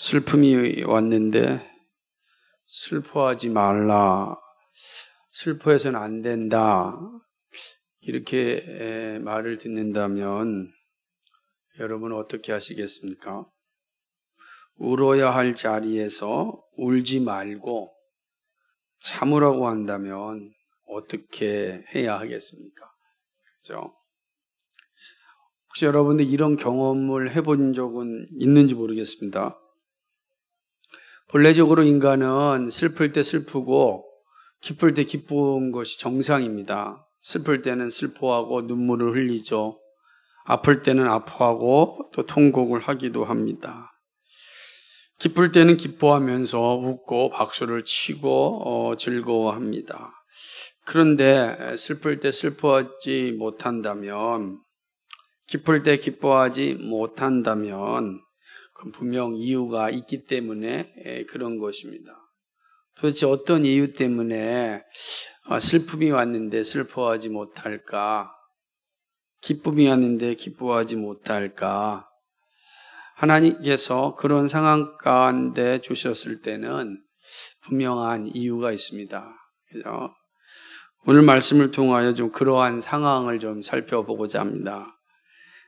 슬픔이 왔는데 슬퍼하지 말라, 슬퍼해서는 안 된다, 이렇게 말을 듣는다면 여러분 어떻게 하시겠습니까? 울어야 할 자리에서 울지 말고 참으라고 한다면 어떻게 해야 하겠습니까? 그렇죠? 혹시 여러분들 이런 경험을 해본 적은 있는지 모르겠습니다. 본래적으로 인간은 슬플 때 슬프고 기쁠 때 기쁜 것이 정상입니다. 슬플 때는 슬퍼하고 눈물을 흘리죠. 아플 때는 아파하고 또 통곡을 하기도 합니다. 기쁠 때는 기뻐하면서 웃고 박수를 치고 즐거워합니다. 그런데 슬플 때 슬퍼하지 못한다면, 기쁠 때 기뻐하지 못한다면 그 분명 이유가 있기 때문에 그런 것입니다. 도대체 어떤 이유 때문에 슬픔이 왔는데 슬퍼하지 못할까? 기쁨이 왔는데 기뻐하지 못할까? 하나님께서 그런 상황 가운데 주셨을 때는 분명한 이유가 있습니다. 그래서 오늘 말씀을 통하여 좀 그러한 상황을 좀 살펴보고자 합니다.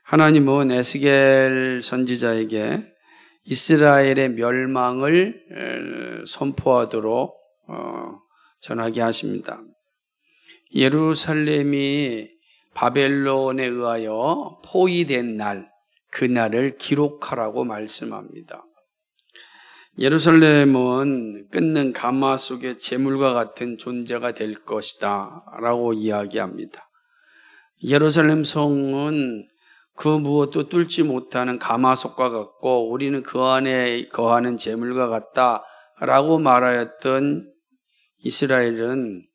하나님은 에스겔 선지자에게 이스라엘의 멸망을 선포하도록 전하게 하십니다. 예루살렘이 바벨론에 의하여 포위된 날, 그날을 기록하라고 말씀합니다. 예루살렘은 끓는 가마 속의 재물과 같은 존재가 될 것이다 라고 이야기합니다. 예루살렘 성은 그 무엇도 뚫지 못하는 가마솥과 같고 우리는 그 안에 거하는 재물과 같다 라고 말하였던 이스라엘은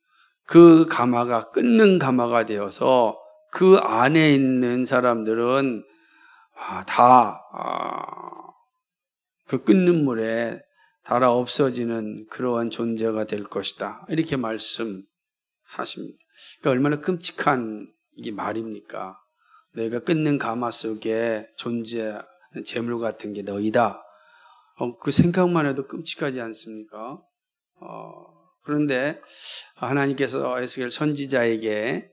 그 가마가 끓는 가마가 되어서 그 안에 있는 사람들은 다 그 끓는 물에 달아 없어지는 그러한 존재가 될 것이다, 이렇게 말씀하십니다. 그러니까 얼마나 끔찍한 이 말입니까? 너희가 끓는 가마 속에 존재하는 재물 같은 게 너희다. 그 생각만 해도 끔찍하지 않습니까? 그런데 하나님께서 에스겔 선지자에게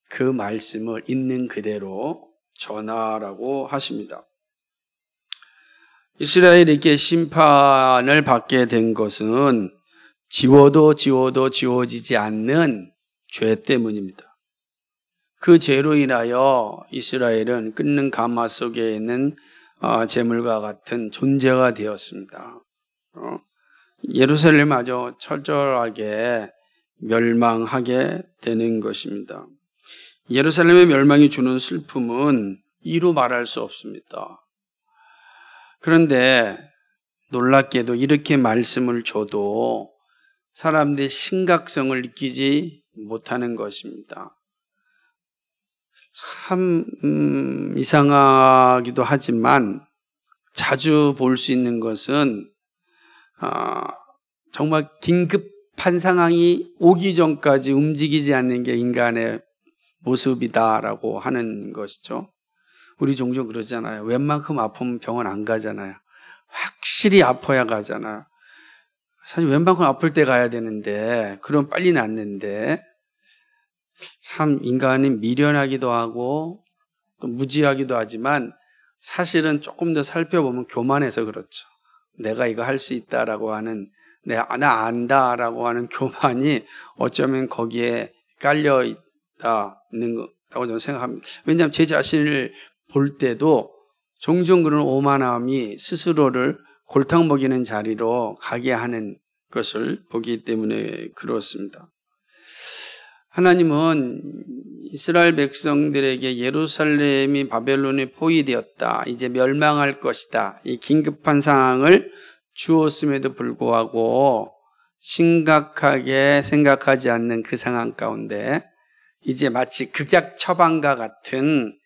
그 말씀을 있는 그대로 전하라고 하십니다. 이스라엘에게 심판을 받게 된 것은 지워도 지워지지 않는 죄 때문입니다. 그 죄로 인하여 이스라엘은 끓는 가마 속에 있는 재물과 같은 존재가 되었습니다. 예루살렘 아주 철저하게 멸망하게 되는 것입니다. 예루살렘의 멸망이 주는 슬픔은 이루 말할 수 없습니다. 그런데 놀랍게도 이렇게 말씀을 줘도 사람들이 심각성을 느끼지 못하는 것입니다. 참 이상하기도 하지만 자주 볼 수 있는 것은 정말 긴급한 상황이 오기 전까지 움직이지 않는 게 인간의 모습이다라고 하는 것이죠. 우리 종종 그러잖아요. 웬만큼 아프면 병원 안 가잖아요. 확실히 아파야 가잖아요. 사실 웬만큼 아플 때 가야 되는데 그럼 빨리 낫는데, 참 인간이 미련하기도 하고 또 무지하기도 하지만 사실은 조금 더 살펴보면 교만해서 그렇죠. 내가 이거 할 수 있다라고 하는, 나 안다라고 하는 교만이 어쩌면 거기에 깔려 있는 거라고 저는 생각합니다. 왜냐하면 제 자신을 볼 때도 종종 그런 오만함이 스스로를 골탕 먹이는 자리로 가게 하는 것을 보기 때문에 그렇습니다. 하나님은 이스라엘 백성들에게 예루살렘이 바벨론에 포위되었다, 이제 멸망할 것이다, 이 긴급한 상황을 주었음에도 불구하고 심각하게 생각하지 않는 그 상황 가운데 이제 마치 극약 처방과 같은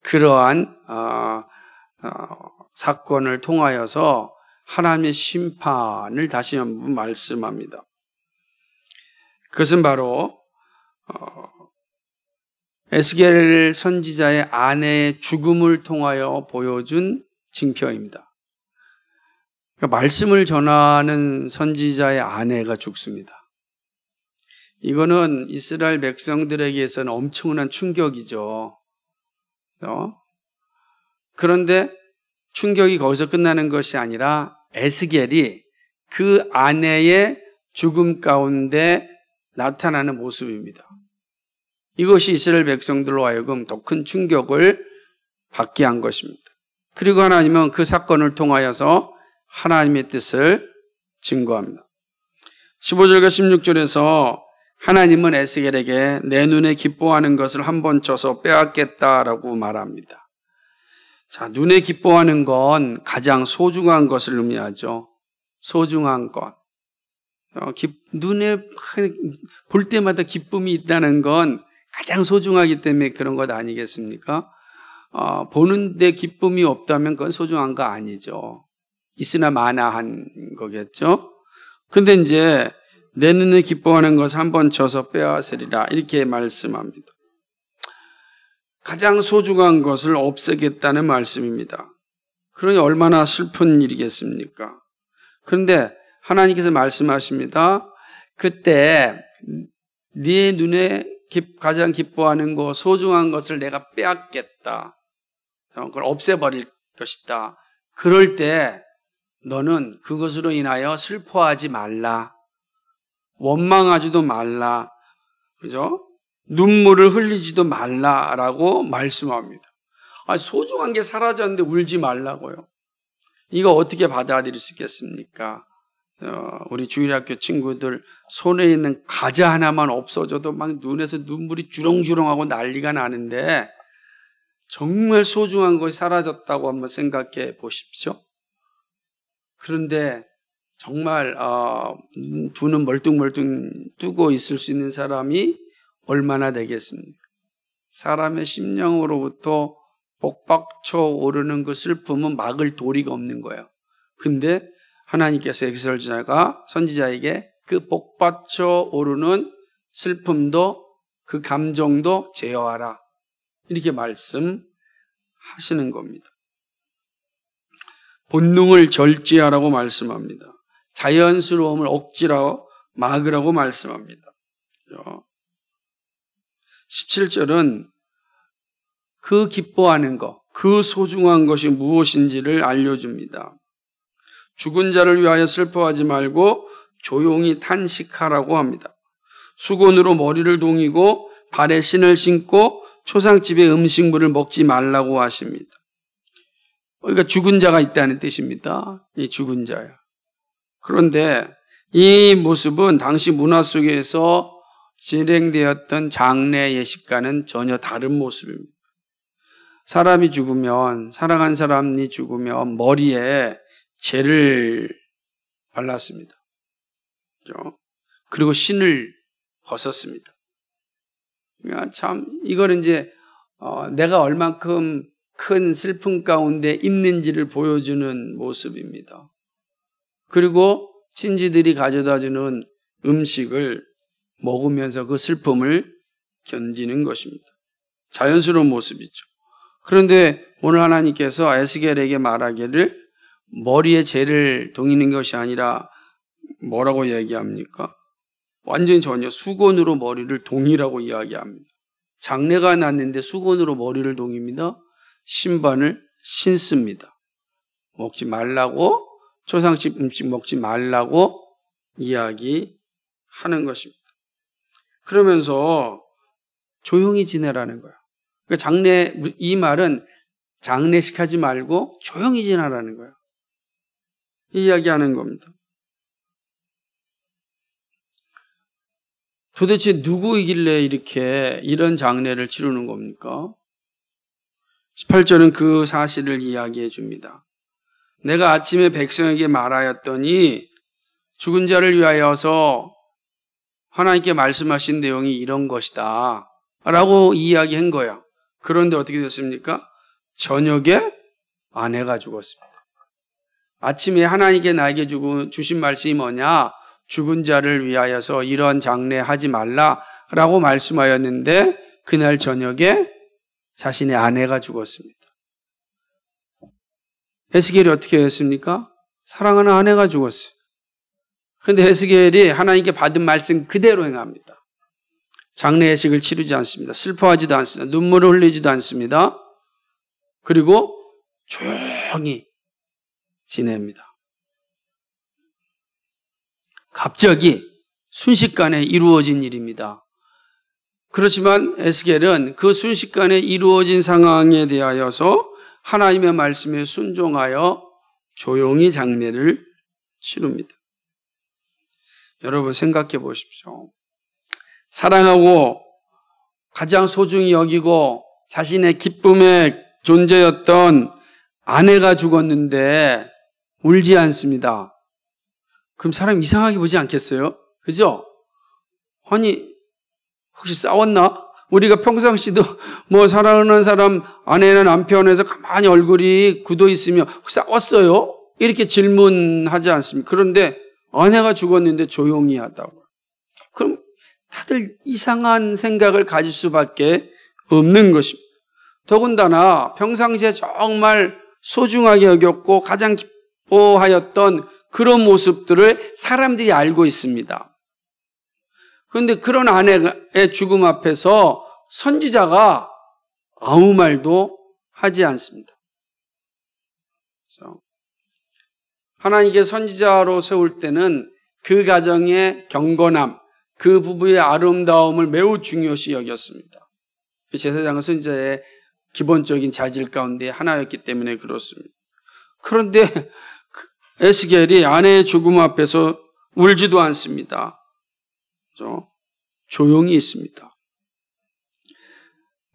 그러한 사건을 통하여서 하나님의 심판을 다시 한번 말씀합니다. 그것은 바로 에스겔 선지자의 아내의 죽음을 통하여 보여준 징표입니다. 그러니까 말씀을 전하는 선지자의 아내가 죽습니다. 이거는 이스라엘 백성들에게서는 엄청난 충격이죠. 그런데 충격이 거기서 끝나는 것이 아니라 에스겔이 그 아내의 죽음 가운데 나타나는 모습입니다. 이것이 이스라엘 백성들로 하여금 더 큰 충격을 받게 한 것입니다. 그리고 하나님은 그 사건을 통하여서 하나님의 뜻을 증거합니다. 15절과 16절에서 하나님은 에스겔에게 내 눈에 기뻐하는 것을 한 번 쳐서 빼앗겠다라고 말합니다. 자, 눈에 기뻐하는 건 가장 소중한 것을 의미하죠. 소중한 것. 눈에 볼 때마다 기쁨이 있다는 건 가장 소중하기 때문에 그런 것 아니겠습니까? 보는데 기쁨이 없다면 그건 소중한 거 아니죠. 있으나 마나한 거겠죠. 그런데 이제 내 눈에 기뻐하는 것을 한 번 쳐서 빼앗으리라 이렇게 말씀합니다. 가장 소중한 것을 없애겠다는 말씀입니다. 그러니 얼마나 슬픈 일이겠습니까? 그런데 하나님께서 말씀하십니다. 그때 네 눈에 가장 기뻐하는 것, 소중한 것을 내가 빼앗겠다. 그걸 없애버릴 것이다. 그럴 때 너는 그것으로 인하여 슬퍼하지 말라. 원망하지도 말라. 그죠? 눈물을 흘리지도 말라라고 말씀합니다. 소중한 게 사라졌는데 울지 말라고요. 이거 어떻게 받아들일 수 있겠습니까? 우리 주일학교 친구들 손에 있는 과자 하나만 없어져도 막 눈에서 눈물이 주렁주렁하고 난리가 나는데 정말 소중한 것이 사라졌다고 한번 생각해 보십시오. 그런데 정말 두 눈 멀뚱멀뚱 뜨고 있을 수 있는 사람이 얼마나 되겠습니까? 사람의 심령으로부터 복박쳐 오르는 그 슬픔은 막을 도리가 없는 거예요. 근데 하나님께서 선지자에게 그 복받쳐 오르는 슬픔도 그 감정도 제어하라. 이렇게 말씀하시는 겁니다. 본능을 절제하라고 말씀합니다. 자연스러움을 억지로 막으라고 말씀합니다. 17절은 그 기뻐하는 것, 그 소중한 것이 무엇인지를 알려줍니다. 죽은 자를 위하여 슬퍼하지 말고 조용히 탄식하라고 합니다. 수건으로 머리를 동이고 발에 신을 신고 초상집의 음식물을 먹지 말라고 하십니다. 그러니까 죽은 자가 있다는 뜻입니다. 이 죽은 자야. 그런데 이 모습은 당시 문화 속에서 진행되었던 장례 예식과는 전혀 다른 모습입니다. 사람이 죽으면, 사랑한 사람이 죽으면 머리에 재를 발랐습니다. 그렇죠? 그리고 신을 벗었습니다. 그러니까 참 이거는 이제 내가 얼만큼 큰 슬픔 가운데 있는지를 보여주는 모습입니다. 그리고 친지들이 가져다주는 음식을 먹으면서 그 슬픔을 견디는 것입니다. 자연스러운 모습이죠. 그런데 오늘 하나님께서 에스겔에게 말하기를 머리에 재를 동이는 것이 아니라 뭐라고 이야기합니까? 완전히 전혀 수건으로 머리를 동이라고 이야기합니다. 장례가 났는데 수건으로 머리를 동입니다. 신반을 신습니다. 먹지 말라고, 초상집 음식 먹지 말라고 이야기하는 것입니다. 그러면서 조용히 지내라는 거야. 그러니까 이 말은 장례식 하지 말고 조용히 지내라는 거야. 이 이야기하는 겁니다. 도대체 누구이길래 이런 장례를 치르는 겁니까? 18절은 그 사실을 이야기해 줍니다. 내가 아침에 백성에게 말하였더니 죽은 자를 위하여서 하나님께 말씀하신 내용이 이런 것이다 라고 이야기한 거야. 그런데 어떻게 됐습니까? 저녁에 아내가 죽었습니다. 아침에 하나님께 나에게 주신 말씀이 뭐냐? 죽은 자를 위하여서 이런 장례 하지 말라라고 말씀하였는데 그날 저녁에 자신의 아내가 죽었습니다. 에스겔이 어떻게 했습니까? 사랑하는 아내가 죽었어요. 그런데 에스겔이 하나님께 받은 말씀 그대로 행합니다. 장례식을 치르지 않습니다. 슬퍼하지도 않습니다. 눈물을 흘리지도 않습니다. 그리고 조용히 지냅니다. 갑자기 순식간에 이루어진 일입니다. 그렇지만 에스겔은 그 순식간에 이루어진 상황에 대하여서 하나님의 말씀에 순종하여 조용히 장례를 치릅니다. 여러분 생각해 보십시오. 사랑하고 가장 소중히 여기고 자신의 기쁨의 존재였던 아내가 죽었는데 울지 않습니다. 그럼 사람 이상하게 보지 않겠어요? 그죠? 아니 혹시 싸웠나? 우리가 평상시도 뭐 사랑하는 사람 아내나 남편에서 가만히 얼굴이 굳어 있으면 싸웠어요? 이렇게 질문하지 않습니까? 그런데 아내가 죽었는데 조용히 하다고. 그럼 다들 이상한 생각을 가질 수밖에 없는 것입니다. 더군다나 평상시에 정말 소중하게 여겼고 가장 기뻐하였던 그런 모습들을 사람들이 알고 있습니다. 그런데 그런 아내의 죽음 앞에서 선지자가 아무 말도 하지 않습니다. 그래서 하나님께 선지자로 세울 때는 그 가정의 경건함, 그 부부의 아름다움을 매우 중요시 여겼습니다. 제사장은 선지자의 기본적인 자질 가운데 하나였기 때문에 그렇습니다. 그런데 에스겔이 아내의 죽음 앞에서 울지도 않습니다. 조용히 있습니다.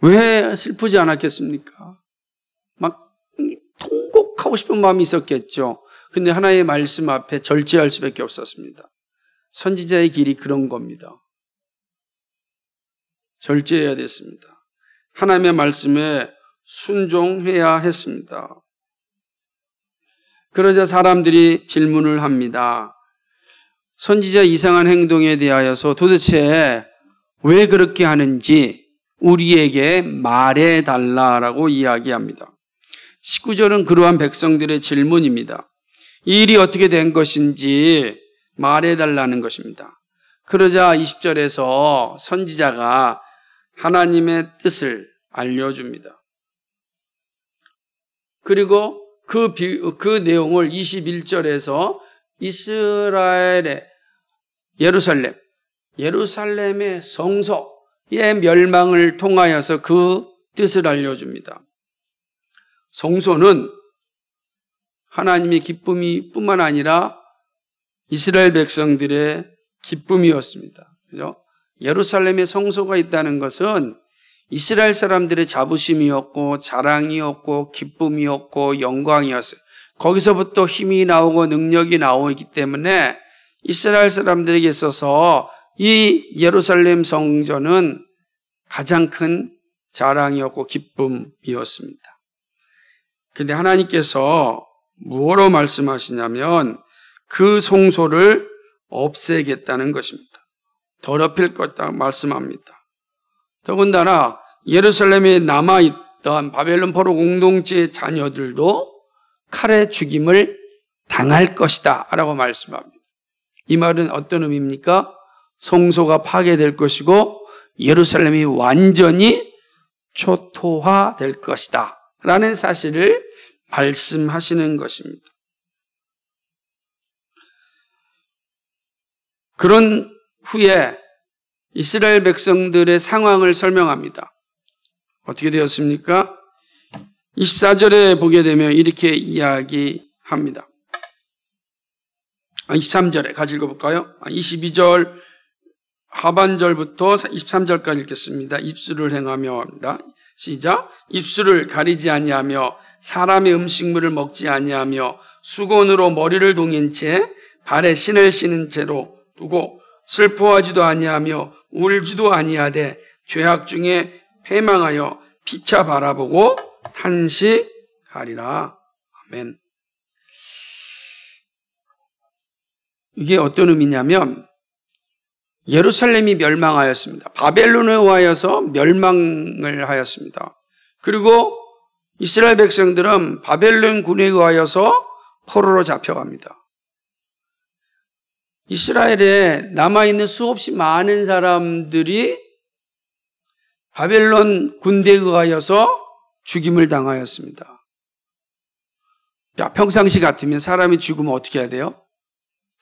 왜 슬프지 않았겠습니까? 막 통곡하고 싶은 마음이 있었겠죠. 근데 하나님의 말씀 앞에 절제할 수밖에 없었습니다. 선지자의 길이 그런 겁니다. 절제해야 됐습니다. 하나님의 말씀에 순종해야 했습니다. 그러자 사람들이 질문을 합니다. 선지자 이상한 행동에 대하여서 도대체 왜 그렇게 하는지 우리에게 말해달라라고 이야기합니다. 19절은 그러한 백성들의 질문입니다. 이 일이 어떻게 된 것인지 말해달라는 것입니다. 그러자 20절에서 선지자가 하나님의 뜻을 알려줍니다. 그리고 그 내용을 21절에서 이스라엘의 예루살렘의 성소의 멸망을 통하여서 그 뜻을 알려줍니다. 성소는 하나님의 기쁨이 뿐만 아니라 이스라엘 백성들의 기쁨이었습니다. 그죠? 예루살렘에 성소가 있다는 것은 이스라엘 사람들의 자부심이었고 자랑이었고 기쁨이었고 영광이었어요. 거기서부터 힘이 나오고 능력이 나오기 때문에 이스라엘 사람들에게 있어서 이 예루살렘 성전은 가장 큰 자랑이었고 기쁨이었습니다. 그런데 하나님께서 뭐로 말씀하시냐면 그 성소를 없애겠다는 것입니다. 더럽힐 것이라고 말씀합니다. 더군다나 예루살렘에 남아있던 바벨론 포로 공동체의 자녀들도 칼에 죽임을 당할 것이다 라고 말씀합니다. 이 말은 어떤 의미입니까? 성소가 파괴될 것이고 예루살렘이 완전히 초토화될 것이다 라는 사실을 말씀하시는 것입니다. 그런 후에 이스라엘 백성들의 상황을 설명합니다. 어떻게 되었습니까? 24절에 보게 되면 이렇게 이야기합니다. 23절에 같이 읽어볼까요? 22절 하반절부터 23절까지 읽겠습니다. 입술을 행하며 합니다. 시작. 입술을 가리지 아니하며 사람의 음식물을 먹지 아니하며 수건으로 머리를 동인 채 발에 신을 신은 채로 두고 슬퍼하지도 아니하며 울지도 아니하되 죄악 중에 패망하여 피차 바라보고 탄식하리라. 아멘. 이게 어떤 의미냐면 예루살렘이 멸망하였습니다. 바벨론에 의하여서 멸망을 하였습니다. 그리고 이스라엘 백성들은 바벨론 군에 의하여서 포로로 잡혀갑니다. 이스라엘에 남아있는 수없이 많은 사람들이 바벨론 군대에 의하여서 죽임을 당하였습니다. 자, 평상시 같으면 사람이 죽으면 어떻게 해야 돼요?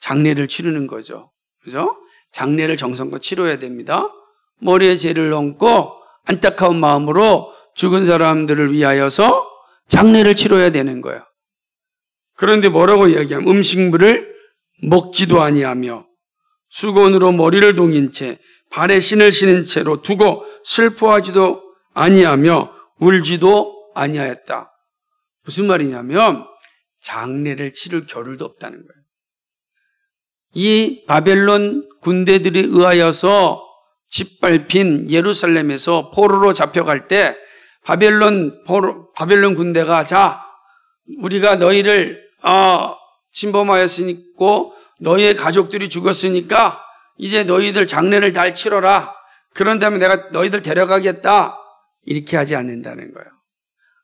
장례를 치르는 거죠. 그죠? 장례를 정성껏 치러야 됩니다. 머리에 재를 얹고 안타까운 마음으로 죽은 사람들을 위하여서 장례를 치러야 되는 거예요. 그런데 뭐라고 이야기하면 음식물을 먹지도 아니하며 수건으로 머리를 동인 채 발에 신을 신은 채로 두고 슬퍼하지도 아니하며 울지도 아니하였다. 무슨 말이냐면 장례를 치를 겨를도 없다는 거예요. 이 바벨론 군대들에 의하여서 짓밟힌 예루살렘에서 포로로 잡혀갈 때 바벨론 군대가 자, 우리가 너희를 침범하였으니까 너희의 가족들이 죽었으니까 이제 너희들 장례를 잘 치러라. 그런 다음에 내가 너희들 데려가겠다. 이렇게 하지 않는다는 거예요.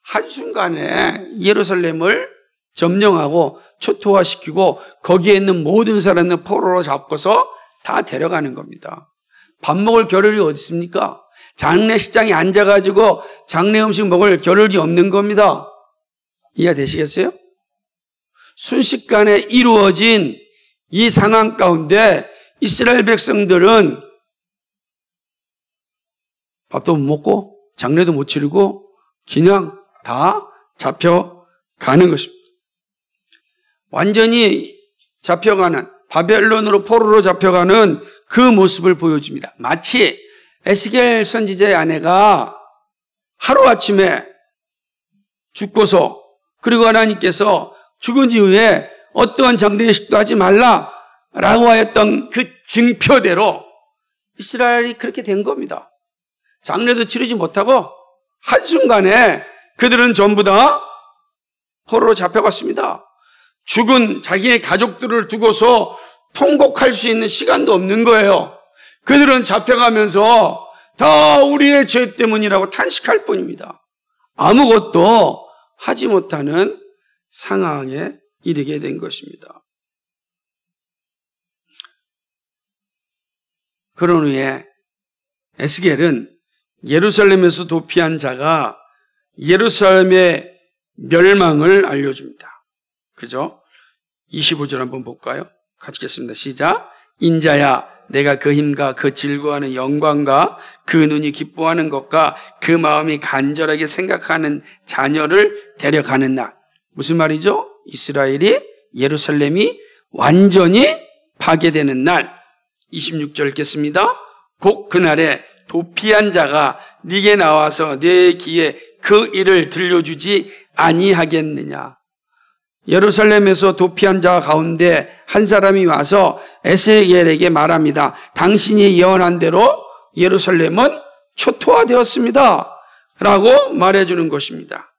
한순간에 예루살렘을 점령하고 초토화시키고 거기에 있는 모든 사람을 포로로 잡고서 다 데려가는 겁니다. 밥 먹을 겨를이 어디 있습니까? 장례식장에 앉아가지고 장례 음식 먹을 겨를이 없는 겁니다. 이해되시겠어요? 순식간에 이루어진 이 상황 가운데 이스라엘 백성들은 밥도 못 먹고 장례도 못 치르고 그냥 다 잡혀가는 것입니다. 완전히 잡혀가는, 바벨론으로 포로로 잡혀가는 그 모습을 보여줍니다. 마치 에스겔 선지자의 아내가 하루아침에 죽고서 그리고 하나님께서 죽은 이후에 어떠한 장례식도 하지 말라라고 하였던 그 증표대로 이스라엘이 그렇게 된 겁니다. 장례도 치르지 못하고 한순간에 그들은 전부 다 포로로 잡혀갔습니다. 죽은 자기의 가족들을 두고서 통곡할 수 있는 시간도 없는 거예요. 그들은 잡혀가면서 다 우리의 죄 때문이라고 탄식할 뿐입니다. 아무것도 하지 못하는 상황에 이르게 된 것입니다. 그런 후에 에스겔은 예루살렘에서 도피한 자가 예루살렘의 멸망을 알려줍니다. 그죠? 25절 한번 볼까요? 같이 읽겠습니다. 시작. 인자야, 내가 그 힘과 그 즐거워하는 영광과 그 눈이 기뻐하는 것과 그 마음이 간절하게 생각하는 자녀를 데려가는 날. 무슨 말이죠? 이스라엘이, 예루살렘이 완전히 파괴되는 날. 26절 읽겠습니다. 곧 그날에 도피한 자가 네게 나와서 내 귀에 그 일을 들려주지 아니하겠느냐. 예루살렘에서 도피한 자 가운데 한 사람이 와서 에스겔에게 말합니다. 당신이 예언한 대로 예루살렘은 초토화되었습니다. 라고 말해주는 것입니다.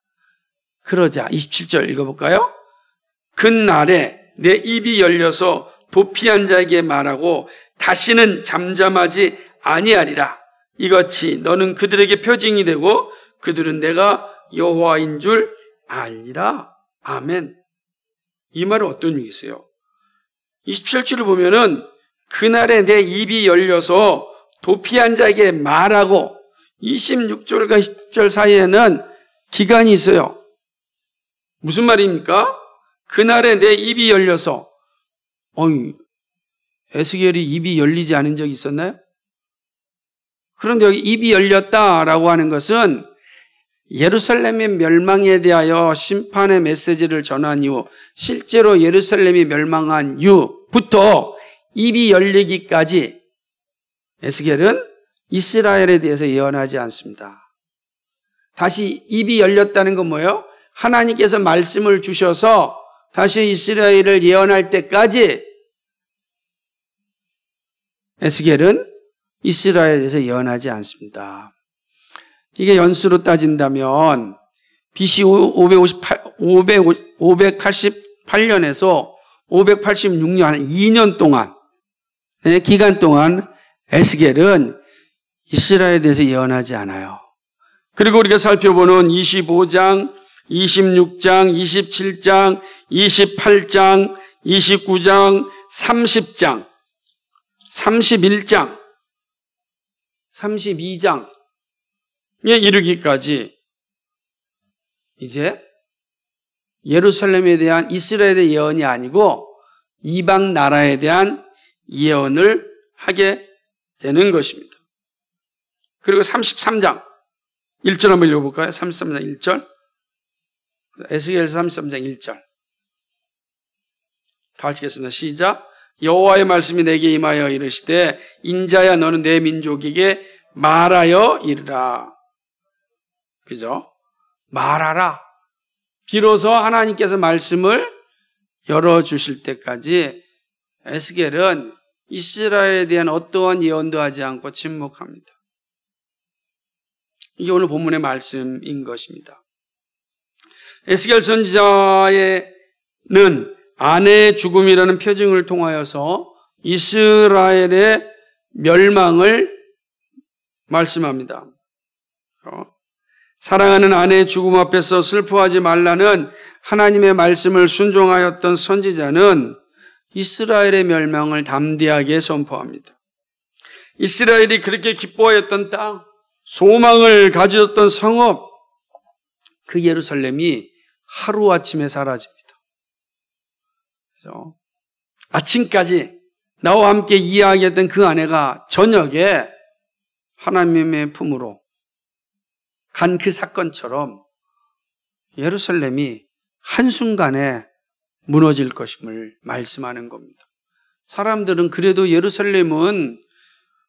그러자 27절 읽어볼까요? 그날에 내 입이 열려서 도피한 자에게 말하고 다시는 잠잠하지 아니하리라. 이같이 너는 그들에게 표징이 되고 그들은 내가 여호와인 줄 알리라. 아멘. 이 말은 어떤 의미이세요? 27절을 보면은 그날에 내 입이 열려서 도피한 자에게 말하고 26절과 10절 사이에는 기간이 있어요. 무슨 말입니까? 그날에 내 입이 열려서 에스겔이 입이 열리지 않은 적이 있었나요? 그런데 여기 입이 열렸다라고 하는 것은 예루살렘의 멸망에 대하여 심판의 메시지를 전한 이후 실제로 예루살렘이 멸망한 이후부터 입이 열리기까지 에스겔은 이스라엘에 대해서 예언하지 않습니다. 다시 입이 열렸다는 건 뭐예요? 하나님께서 말씀을 주셔서 다시 이스라엘을 예언할 때까지 에스겔은 이스라엘에 대해서 예언하지 않습니다. 이게 연수로 따진다면 BC 588년에서 586년 2년 동안 기간 동안 에스겔은 이스라엘에 대해서 예언하지 않아요. 그리고 우리가 살펴보는 25장 26장, 27장, 28장, 29장, 30장, 31장, 32장에 이르기까지 이제 예루살렘에 대한 이스라엘의 예언이 아니고 이방 나라에 대한 예언을 하게 되는 것입니다. 그리고 33장 1절 한번 읽어볼까요? 33장 1절. 에스겔서 33장 1절. 다 읽겠습니다. 시작. 여호와의 말씀이 내게 임하여 이르시되 인자야 너는 내 민족에게 말하여 이르라. 그죠? 말하라. 비로소 하나님께서 말씀을 열어주실 때까지 에스겔은 이스라엘에 대한 어떠한 예언도 하지 않고 침묵합니다. 이게 오늘 본문의 말씀인 것입니다. 에스겔 선지자는 아내의 죽음이라는 표징을 통하여서 이스라엘의 멸망을 말씀합니다. 사랑하는 아내의 죽음 앞에서 슬퍼하지 말라는 하나님의 말씀을 순종하였던 선지자는 이스라엘의 멸망을 담대하게 선포합니다. 이스라엘이 그렇게 기뻐했던 땅, 소망을 가졌던 성읍, 그 예루살렘이 하루아침에 사라집니다. 그래서 아침까지 나와 함께 이야기했던 그 아내가 저녁에 하나님의 품으로 간 그 사건처럼 예루살렘이 한순간에 무너질 것임을 말씀하는 겁니다. 사람들은 그래도 예루살렘은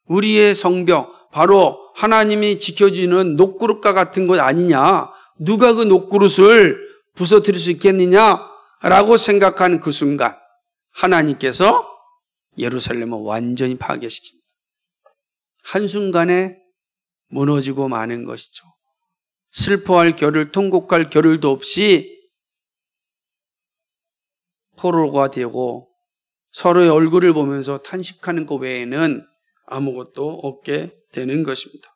우리의 성벽, 바로 하나님이 지켜주는 녹그릇과 같은 것 아니냐, 누가 그 녹그릇을 부서뜨릴 수 있겠느냐라고 생각한 그 순간 하나님께서 예루살렘을 완전히 파괴시킵니다. 한순간에 무너지고 마는 것이죠. 슬퍼할 겨를, 통곡할 겨를도 없이 포로가 되고 서로의 얼굴을 보면서 탄식하는 것 외에는 아무것도 없게 되는 것입니다.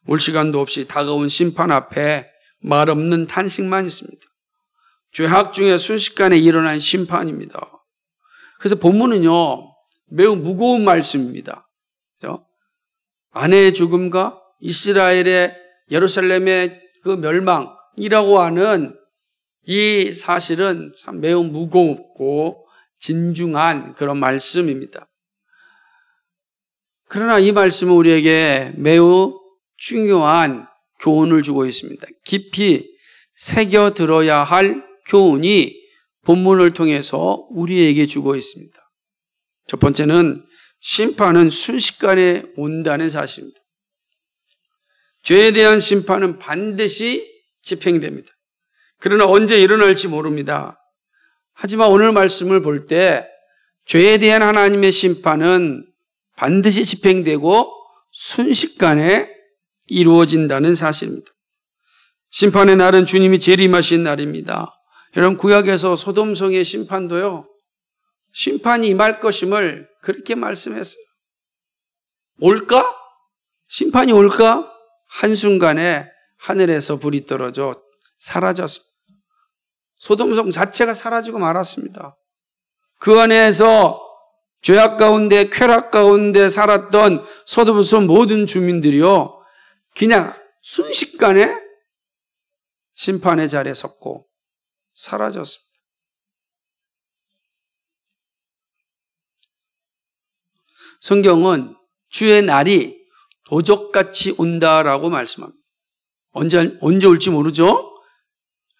올 시간도 없이 다가온 심판 앞에 말 없는 탄식만 있습니다. 죄악 중에 순식간에 일어난 심판입니다. 그래서 본문은요, 매우 무거운 말씀입니다. 그렇죠? 아내의 죽음과 이스라엘의 예루살렘의 그 멸망이라고 하는 이 사실은 참 매우 무겁고 진중한 그런 말씀입니다. 그러나 이 말씀은 우리에게 매우 중요한 교훈을 주고 있습니다. 깊이 새겨 들어야 할 교훈이 본문을 통해서 우리에게 주고 있습니다. 첫 번째는 심판은 순식간에 온다는 사실입니다. 죄에 대한 심판은 반드시 집행됩니다. 그러나 언제 일어날지 모릅니다. 하지만 오늘 말씀을 볼 때 죄에 대한 하나님의 심판은 반드시 집행되고 순식간에 이루어진다는 사실입니다. 심판의 날은 주님이 재림하신 날입니다. 여러분, 구약에서 소돔성의 심판도요, 심판이 임할 것임을 그렇게 말씀했어요. 올까? 심판이 올까? 한순간에 하늘에서 불이 떨어져 사라졌습니다. 소돔성 자체가 사라지고 말았습니다. 그 안에서 죄악 가운데, 쾌락 가운데 살았던 소돔성 모든 주민들이요, 그냥 순식간에 심판의 자리에 섰고 사라졌습니다. 성경은 주의 날이 도적같이 온다라고 말씀합니다. 언제 올지 모르죠?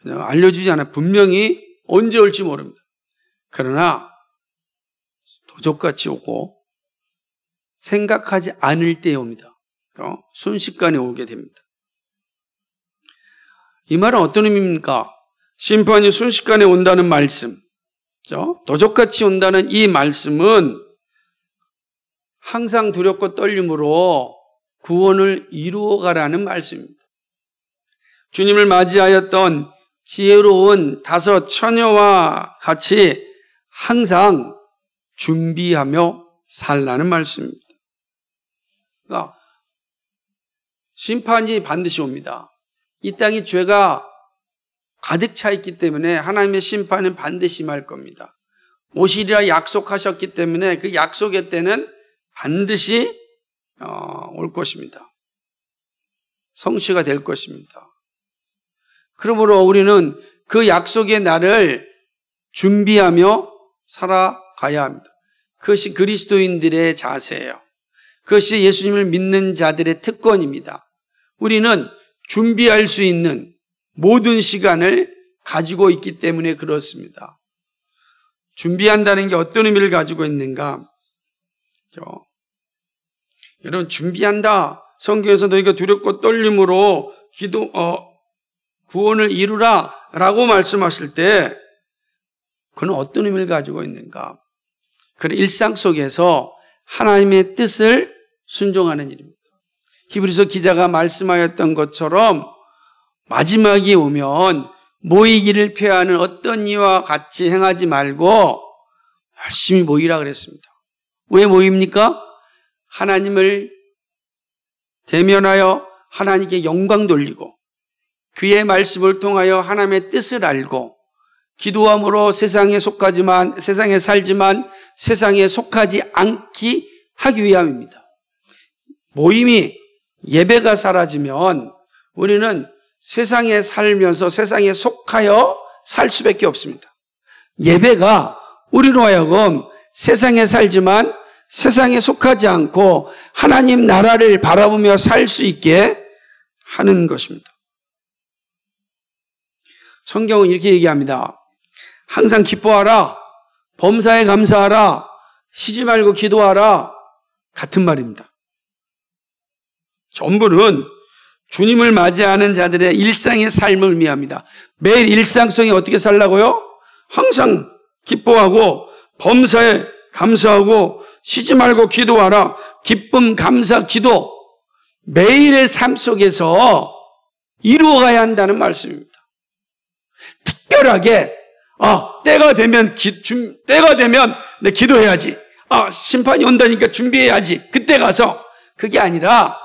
알려주지 않아요. 분명히 언제 올지 모릅니다. 그러나 도적같이 오고 생각하지 않을 때에 옵니다. 순식간에 오게 됩니다. 이 말은 어떤 의미입니까? 심판이 순식간에 온다는 말씀, 도적같이 온다는 이 말씀은 항상 두렵고 떨림으로 구원을 이루어가라는 말씀입니다. 주님을 맞이하였던 지혜로운 5 처녀와 같이 항상 준비하며 살라는 말씀입니다. 그러니까 심판이 반드시 옵니다. 이 땅이 죄가 가득 차 있기 때문에 하나님의 심판은 반드시 임할 겁니다. 오시리라 약속하셨기 때문에 그 약속의 때는 반드시 올 것입니다. 성취가 될 것입니다. 그러므로 우리는 그 약속의 날을 준비하며 살아가야 합니다. 그것이 그리스도인들의 자세예요. 그것이 예수님을 믿는 자들의 특권입니다. 우리는 준비할 수 있는 모든 시간을 가지고 있기 때문에 그렇습니다. 준비한다는 게 어떤 의미를 가지고 있는가? 여러분, 준비한다. 성경에서 너희가 두렵고 떨림으로 구원을 이루라 라고 말씀하실 때 그는 어떤 의미를 가지고 있는가? 그는 일상 속에서 하나님의 뜻을 순종하는 일입니다. 히브리서 기자가 말씀하였던 것처럼 마지막이 오면 모이기를 피하는 어떤 이와 같이 행하지 말고 열심히 모이라 그랬습니다. 왜 모입니까? 하나님을 대면하여 하나님께 영광 돌리고 그의 말씀을 통하여 하나님의 뜻을 알고 기도함으로 세상에 살지만 세상에 속하지 않기 하기 위함입니다. 모임이 예배가 사라지면 우리는 세상에 살면서 세상에 속하여 살 수밖에 없습니다. 예배가 우리로 하여금 세상에 살지만 세상에 속하지 않고 하나님 나라를 바라보며 살 수 있게 하는 것입니다. 성경은 이렇게 얘기합니다. 항상 기뻐하라, 범사에 감사하라, 쉬지 말고 기도하라. 같은 말입니다. 전부는 주님을 맞이하는 자들의 일상의 삶을 의미합니다. 매일 일상 속에 어떻게 살라고요? 항상 기뻐하고 범사에 감사하고 쉬지 말고 기도하라. 기쁨, 감사, 기도 매일의 삶 속에서 이루어가야 한다는 말씀입니다. 특별하게 때가 되면 내 기도해야지. 심판이 온다니까 준비해야지. 그때 가서 그게 아니라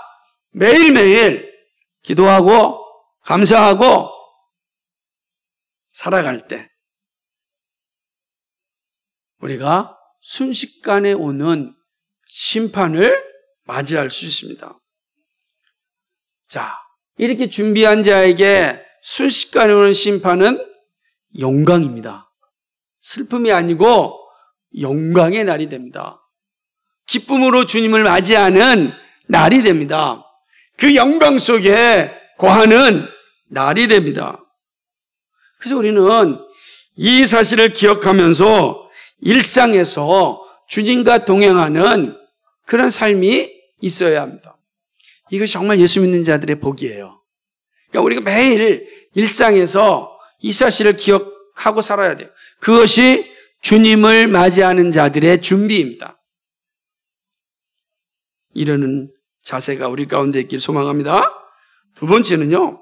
매일매일 기도하고 감사하고 살아갈 때 우리가 순식간에 오는 심판을 맞이할 수 있습니다. 자, 이렇게 준비한 자에게 순식간에 오는 심판은 영광입니다. 슬픔이 아니고 영광의 날이 됩니다. 기쁨으로 주님을 맞이하는 날이 됩니다. 그 영광 속에 거하는 날이 됩니다. 그래서 우리는 이 사실을 기억하면서 일상에서 주님과 동행하는 그런 삶이 있어야 합니다. 이것이 정말 예수 믿는 자들의 복이에요. 그러니까 우리가 매일 일상에서 이 사실을 기억하고 살아야 돼요. 그것이 주님을 맞이하는 자들의 준비입니다. 이러는 자세가 우리 가운데 있길 소망합니다. 두 번째는요,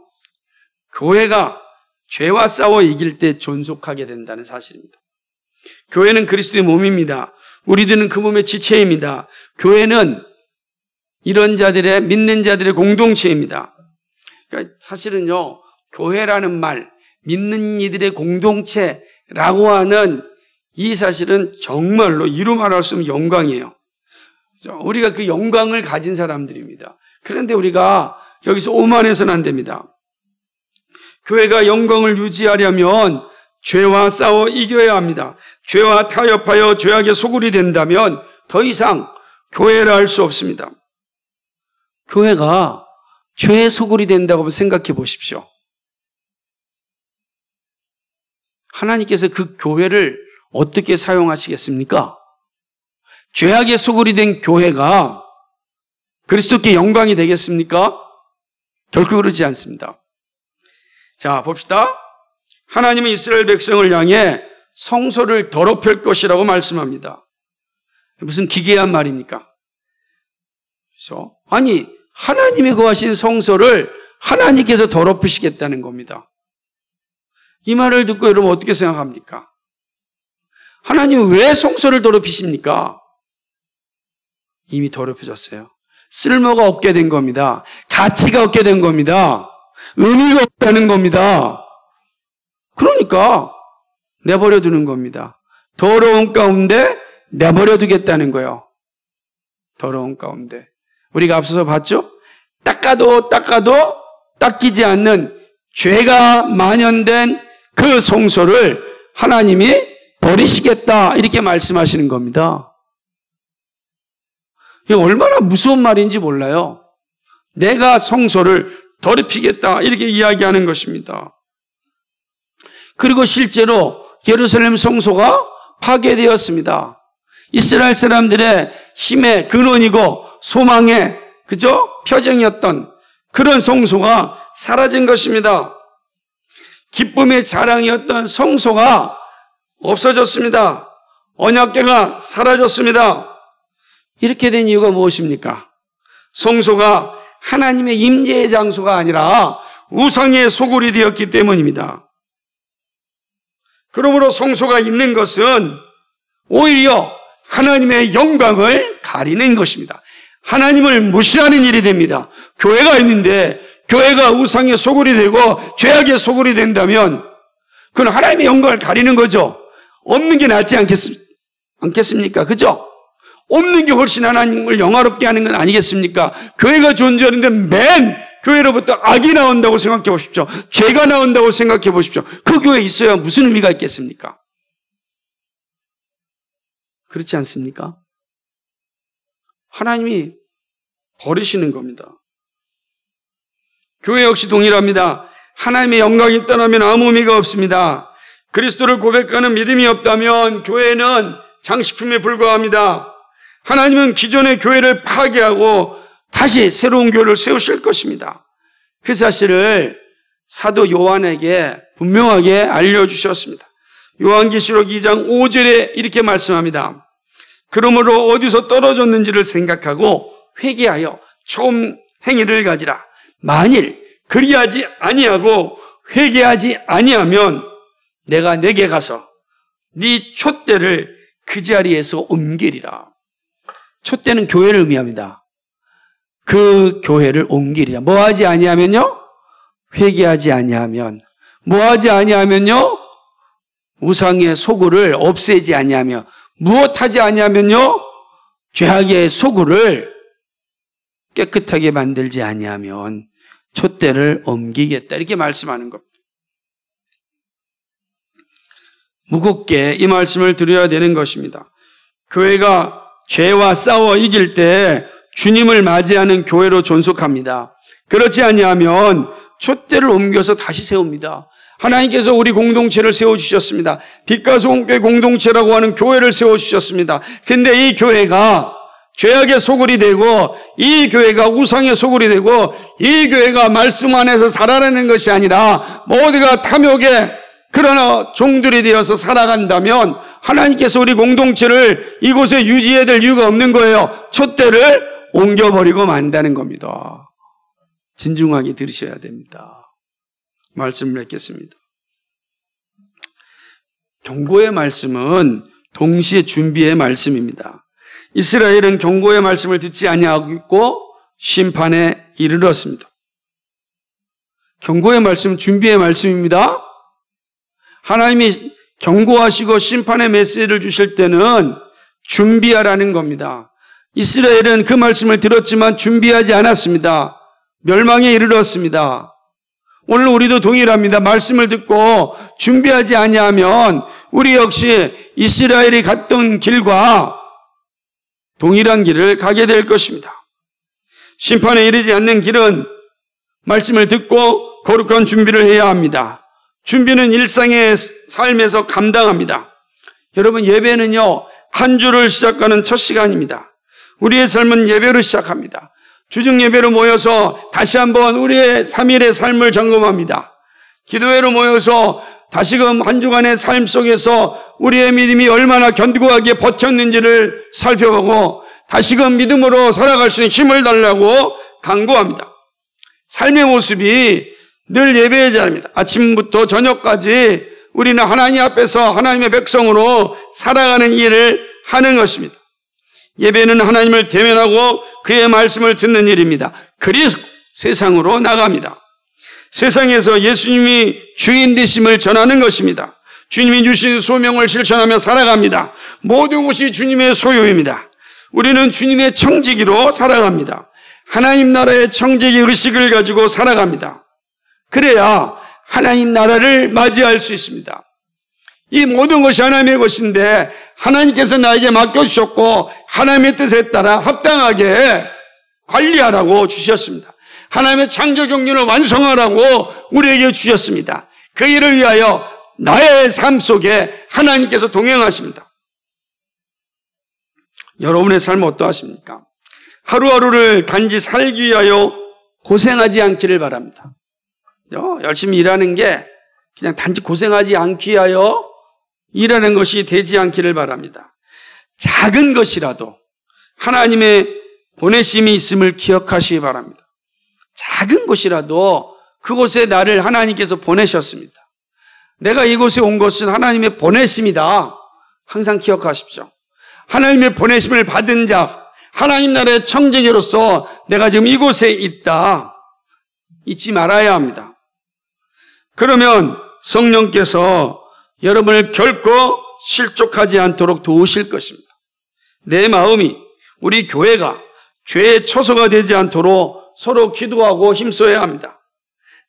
교회가 죄와 싸워 이길 때 존속하게 된다는 사실입니다. 교회는 그리스도의 몸입니다. 우리들은 그 몸의 지체입니다. 교회는 이런 자들의, 믿는 자들의 공동체입니다. 그러니까 사실은요, 교회라는 말, 믿는 이들의 공동체라고 하는 이 사실은 정말로 이루 말할 수 없는 영광이에요. 우리가 그 영광을 가진 사람들입니다. 그런데 우리가 여기서 오만해서는 안 됩니다. 교회가 영광을 유지하려면 죄와 싸워 이겨야 합니다. 죄와 타협하여 죄악의 소굴이 된다면 더 이상 교회라 할 수 없습니다. 교회가 죄의 소굴이 된다고 생각해 보십시오. 하나님께서 그 교회를 어떻게 사용하시겠습니까? 죄악의 소굴이 된 교회가 그리스도께 영광이 되겠습니까? 결코 그러지 않습니다. 자, 봅시다. 하나님은 이스라엘 백성을 향해 성소를 더럽힐 것이라고 말씀합니다. 무슨 기괴한 말입니까? 그래서 아니, 하나님이 거하신 성소를 하나님께서 더럽히시겠다는 겁니다. 이 말을 듣고 여러분 어떻게 생각합니까? 하나님 왜 성소를 더럽히십니까? 이미 더럽혀졌어요. 쓸모가 없게 된 겁니다. 가치가 없게 된 겁니다. 의미가 없다는 겁니다. 그러니까 내버려 두는 겁니다. 더러운 가운데 내버려 두겠다는 거예요. 더러운 가운데. 우리가 앞서서 봤죠? 닦아도 닦이지 않는 죄가 만연된 그 성소를 하나님이 버리시겠다 이렇게 말씀하시는 겁니다. 이게 얼마나 무서운 말인지 몰라요. 내가 성소를 더럽히겠다 이렇게 이야기하는 것입니다. 그리고 실제로 예루살렘 성소가 파괴되었습니다. 이스라엘 사람들의 힘의 근원이고 소망의 그죠? 표정이었던 그런 성소가 사라진 것입니다. 기쁨의 자랑이었던 성소가 없어졌습니다. 언약궤가 사라졌습니다. 이렇게 된 이유가 무엇입니까? 성소가 하나님의 임재의 장소가 아니라 우상의 소굴이 되었기 때문입니다. 그러므로 성소가 있는 것은 오히려 하나님의 영광을 가리는 것입니다. 하나님을 무시하는 일이 됩니다. 교회가 있는데 교회가 우상의 소굴이 되고 죄악의 소굴이 된다면 그건 하나님의 영광을 가리는 거죠. 없는 게 낫지 않겠습니까? 그죠? 없는 게 훨씬 하나님을 영화롭게 하는 건 아니겠습니까? 교회가 존재하는데 맨 교회로부터 악이 나온다고 생각해 보십시오. 죄가 나온다고 생각해 보십시오. 그 교회에 있어야 무슨 의미가 있겠습니까? 그렇지 않습니까? 하나님이 버리시는 겁니다. 교회 역시 동일합니다. 하나님의 영광이 떠나면 아무 의미가 없습니다. 그리스도를 고백하는 믿음이 없다면 교회는 장식품에 불과합니다. 하나님은 기존의 교회를 파괴하고 다시 새로운 교회를 세우실 것입니다. 그 사실을 사도 요한에게 분명하게 알려주셨습니다. 요한계시록 2장 5절에 이렇게 말씀합니다. 그러므로 어디서 떨어졌는지를 생각하고 회개하여 처음 행위를 가지라. 만일 그리하지 아니하고 회개하지 아니하면 내가 내게 가서 네 촛대를 그 자리에서 옮기리라. 촛대는 교회를 의미합니다. 그 교회를 옮기리라. 뭐하지 아니하면요? 회개하지 아니하면. 뭐하지 아니하면요? 우상의 소굴을 없애지 아니하며. 무엇하지 아니하면요? 죄악의 소굴을 깨끗하게 만들지 아니하면 촛대를 옮기겠다. 이렇게 말씀하는 겁니다. 무겁게 이 말씀을 드려야 되는 것입니다. 교회가 죄와 싸워 이길 때 주님을 맞이하는 교회로 존속합니다. 그렇지 아니하면 촛대를 옮겨서 다시 세웁니다. 하나님께서 우리 공동체를 세워주셨습니다. 빛과 소금교회 공동체라고 하는 교회를 세워주셨습니다. 근데 이 교회가 죄악의 소굴이 되고 이 교회가 우상의 소굴이 되고 이 교회가 말씀 안에서 살아내는 것이 아니라 모두가 탐욕의 그러나 종들이 되어서 살아간다면 하나님께서 우리 공동체를 이곳에 유지해야 될 이유가 없는 거예요. 촛대를 옮겨버리고 만다는 겁니다. 진중하게 들으셔야 됩니다. 말씀을 맺겠습니다. 경고의 말씀은 동시에 준비의 말씀입니다. 이스라엘은 경고의 말씀을 듣지 아니하고 심판에 이르렀습니다. 경고의 말씀은 준비의 말씀입니다. 하나님이 경고하시고 심판의 메시지를 주실 때는 준비하라는 겁니다. 이스라엘은 그 말씀을 들었지만 준비하지 않았습니다. 멸망에 이르렀습니다. 오늘 우리도 동일합니다. 말씀을 듣고 준비하지 아니하면 우리 역시 이스라엘이 갔던 길과 동일한 길을 가게 될 것입니다. 심판에 이르지 않는 길은 말씀을 듣고 거룩한 준비를 해야 합니다. 준비는 일상의 삶에서 감당합니다. 여러분, 예배는요, 한 주를 시작하는 첫 시간입니다. 우리의 삶은 예배로 시작합니다. 주중 예배로 모여서 다시 한번 우리의 3일의 삶을 점검합니다. 기도회로 모여서 다시금 한 주간의 삶 속에서 우리의 믿음이 얼마나 견고하게 버텼는지를 살펴보고 다시금 믿음으로 살아갈 수 있는 힘을 달라고 간구합니다. 삶의 모습이 늘 예배의 자리입니다. 아침부터 저녁까지 우리는 하나님 앞에서 하나님의 백성으로 살아가는 일을 하는 것입니다. 예배는 하나님을 대면하고 그의 말씀을 듣는 일입니다. 그리고 세상으로 나갑니다. 세상에서 예수님이 주인 되심을 전하는 것입니다. 주님이 주신 소명을 실천하며 살아갑니다. 모든 것이 주님의 소유입니다. 우리는 주님의 청지기로 살아갑니다. 하나님 나라의 청지기 의식을 가지고 살아갑니다. 그래야 하나님 나라를 맞이할 수 있습니다. 이 모든 것이 하나님의 것인데 하나님께서 나에게 맡겨주셨고 하나님의 뜻에 따라 합당하게 관리하라고 주셨습니다. 하나님의 창조 경륜을 완성하라고 우리에게 주셨습니다. 그 일을 위하여 나의 삶 속에 하나님께서 동행하십니다. 여러분의 삶 어떠하십니까? 하루하루를 단지 살기 위하여 고생하지 않기를 바랍니다. 열심히 일하는 게 그냥 단지 고생하지 않기 위하여 일하는 것이 되지 않기를 바랍니다. 작은 것이라도 하나님의 보내심이 있음을 기억하시기 바랍니다. 작은 것이라도 그곳에 나를 하나님께서 보내셨습니다. 내가 이곳에 온 것은 하나님의 보내심이다. 항상 기억하십시오. 하나님의 보내심을 받은 자, 하나님 나라의 청지기로서 내가 지금 이곳에 있다. 잊지 말아야 합니다. 그러면 성령께서 여러분을 결코 실족하지 않도록 도우실 것입니다. 내 마음이, 우리 교회가 죄의 처소가 되지 않도록 서로 기도하고 힘써야 합니다.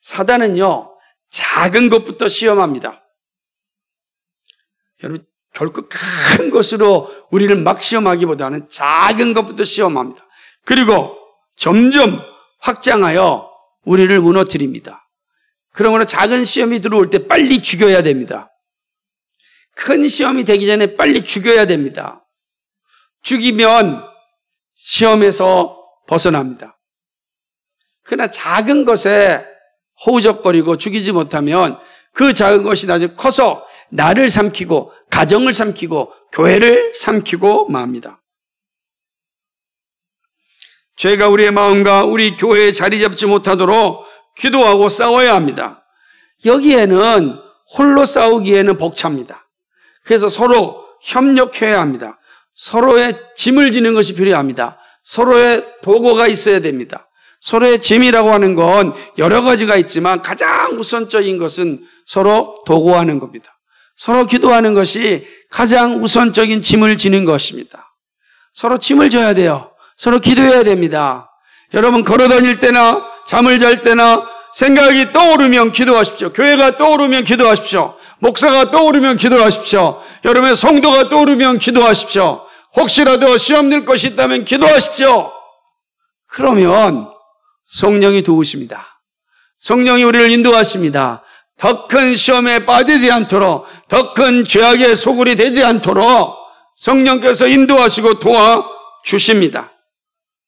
사단은요, 작은 것부터 시험합니다. 여러분, 결코 큰 것으로 우리를 막 시험하기보다는 작은 것부터 시험합니다. 그리고 점점 확장하여 우리를 무너뜨립니다. 그러므로 작은 시험이 들어올 때 빨리 죽여야 됩니다. 큰 시험이 되기 전에 빨리 죽여야 됩니다. 죽이면 시험에서 벗어납니다. 그러나 작은 것에 허우적거리고 죽이지 못하면 그 작은 것이 나중에 커서 나를 삼키고 가정을 삼키고 교회를 삼키고 맙니다. 죄가 우리의 마음과 우리 교회에 자리 잡지 못하도록 기도하고 싸워야 합니다. 여기에는 홀로 싸우기에는 벅찹니다. 그래서 서로 협력해야 합니다. 서로의 짐을 지는 것이 필요합니다. 서로의 도구가 있어야 됩니다. 서로의 짐이라고 하는 건 여러 가지가 있지만 가장 우선적인 것은 서로 도구하는 겁니다. 서로 기도하는 것이 가장 우선적인 짐을 지는 것입니다. 서로 짐을 져야 돼요. 서로 기도해야 됩니다. 여러분 걸어다닐 때나 잠을 잘 때나 생각이 떠오르면 기도하십시오. 교회가 떠오르면 기도하십시오. 목사가 떠오르면 기도하십시오. 여러분의 성도가 떠오르면 기도하십시오. 혹시라도 시험 낼 것이 있다면 기도하십시오. 그러면 성령이 도우십니다. 성령이 우리를 인도하십니다. 더 큰 시험에 빠지지 않도록, 더 큰 죄악의 소굴이 되지 않도록 성령께서 인도하시고 도와주십니다.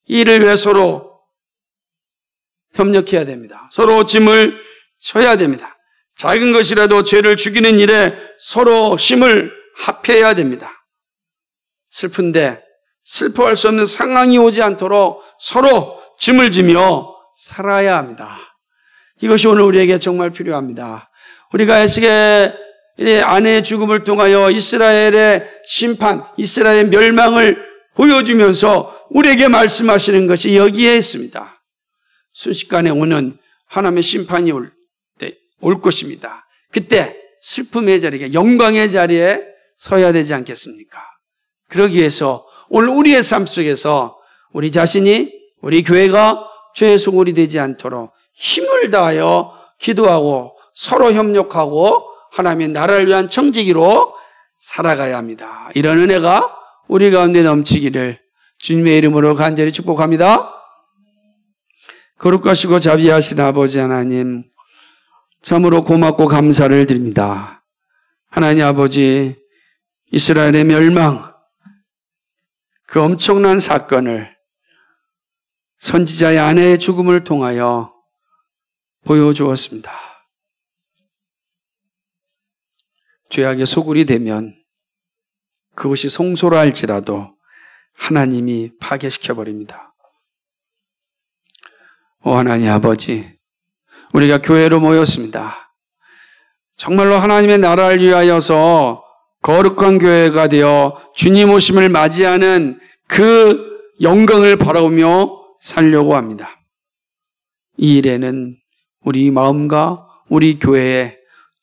이 일을 위해 서로 협력해야 됩니다. 서로 짐을 져야 됩니다. 작은 것이라도 죄를 죽이는 일에 서로 힘을 합해야 됩니다. 슬픈데 슬퍼할 수 없는 상황이 오지 않도록 서로 짐을 지며 살아야 합니다. 이것이 오늘 우리에게 정말 필요합니다. 우리가 에스겔의 아내의 죽음을 통하여 이스라엘의 심판, 이스라엘의 멸망을 보여주면서 우리에게 말씀하시는 것이 여기에 있습니다. 순식간에 오는 하나님의 심판이 올 것입니다. 그때 슬픔의 자리에, 영광의 자리에 서야 되지 않겠습니까? 그러기 위해서 오늘 우리의 삶 속에서 우리 자신이, 우리 교회가 죄의 소굴이 되지 않도록 힘을 다하여 기도하고 서로 협력하고 하나님의 나라를 위한 청지기로 살아가야 합니다. 이런 은혜가 우리 가운데 넘치기를 주님의 이름으로 간절히 축복합니다. 거룩하시고 자비하신 아버지 하나님, 참으로 고맙고 감사를 드립니다. 하나님 아버지, 이스라엘의 멸망, 그 엄청난 사건을 선지자의 아내의 죽음을 통하여 보여주었습니다. 죄악의 소굴이 되면 그것이 송소라 할지라도 하나님이 파괴시켜버립니다. 오 하나님 아버지, 우리가 교회로 모였습니다. 정말로 하나님의 나라를 위하여서 거룩한 교회가 되어 주님 오심을 맞이하는 그 영광을 바라보며 살려고 합니다. 이 일에는 우리 마음과 우리 교회에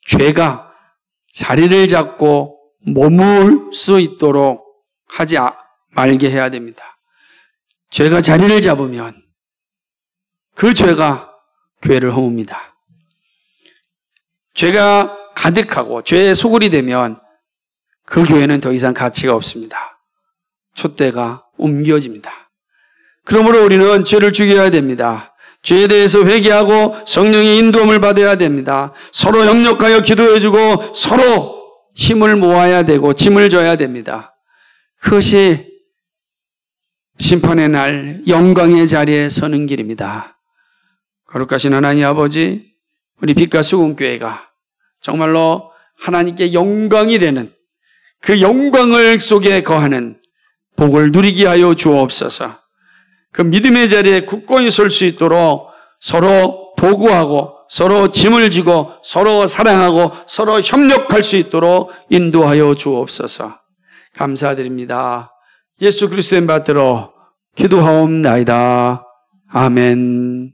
죄가 자리를 잡고 머물 수 있도록 하지 말게 해야 됩니다. 죄가 자리를 잡으면 그 죄가 교회를 허뭅니다. 죄가 가득하고 죄의 소굴이 되면 그 교회는 더 이상 가치가 없습니다. 촛대가 옮겨집니다. 그러므로 우리는 죄를 죽여야 됩니다. 죄에 대해서 회개하고 성령의 인도함을 받아야 됩니다. 서로 협력하여 기도해주고 서로 힘을 모아야 되고 짐을 져야 됩니다. 그것이 심판의 날 영광의 자리에 서는 길입니다. 거룩하신 하나님 아버지, 우리 빛과 수금교회가 정말로 하나님께 영광이 되는 그 영광을 속에 거하는 복을 누리게 하여 주옵소서. 그 믿음의 자리에 굳건히 설 수 있도록 서로 보고하고 서로 짐을 지고 서로 사랑하고 서로 협력할 수 있도록 인도하여 주옵소서. 감사드립니다. 예수 그리스도의 받들어 기도하옵나이다. 아멘.